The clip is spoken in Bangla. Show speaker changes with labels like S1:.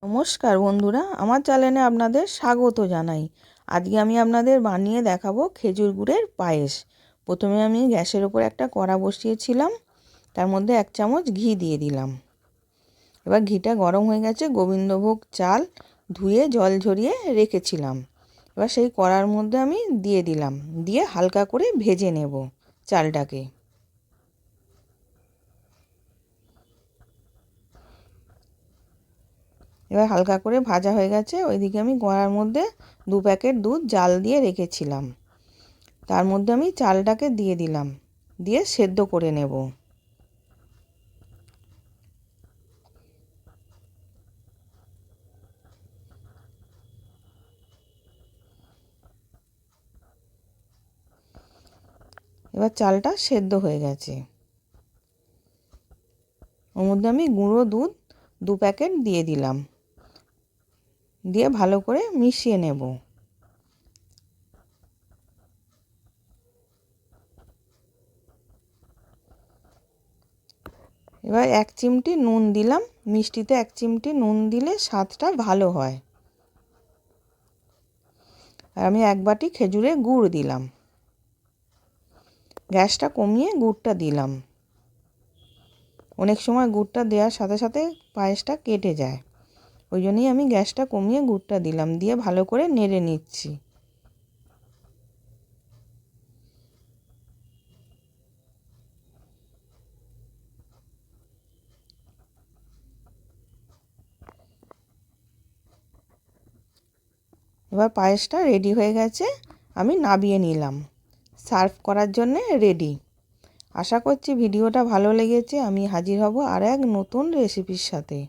S1: নমস্কার বন্ধুরা, আমার চ্যানেলে আপনাদের স্বাগত জানাই। আজকে আমি আপনাদের বানিয়ে দেখাবো খেজুর গুড়ের পায়েস। প্রথমে আমি গ্যাসের ওপর একটা কড়া বসিয়েছিলাম, তার মধ্যে 1 চামচ ঘি দিয়ে দিলাম। এবার ঘিটা গরম হয়ে গেছে। গোবিন্দভোগ চাল ধুয়ে জল ঝরিয়ে রেখেছিলাম, এবার সেই কড়ার মধ্যে আমি দিয়ে দিলাম, দিয়ে হালকা করে ভেজে নেব চালটাকে। এবার হালকা করে ভাজা হয়ে গেছে। ওইদিকে আমি কড়ার মধ্যে 2 প্যাকেট দুধ জাল দিয়ে রেখেছিলাম, তার মধ্যে আমি চালটাকে দিয়ে দিলাম, দিয়ে সেদ্ধ করে নেব। এবার চালটা সেদ্ধ হয়ে গেছে। ওর মধ্যে আমি গুঁড়ো দুধ 2 প্যাকেট দিয়ে দিলাম, দিয়ে ভালো করে মিশিয়ে নেব। এবার 1 চিমটি নুন দিলাম। মিষ্টিতে 1 চিমটি নুন দিলে স্বাদটা ভালো হয়। আর আমি 1 বাটি খেজুরের গুড় দিলাম। গ্যাসটা কমিয়ে গুড়টা দিলাম। অনেক সময় গুড়টা দেওয়ার সাথে সাথে পায়েসটা কেটে যায়, ওই জন্যই আমি গ্যাসটা কমিয়ে গুড়টা দিলাম, দিয়ে ভালো করে নেড়ে নিচ্ছি। এবার পায়েসটা রেডি হয়ে গেছে, আমি নামিয়ে নিলাম। সার্ভ করার জন্যে রেডি। আশা করছি ভিডিওটা ভালো লেগেছে। আমি হাজির হব আর এক নতুন রেসিপির সাথে।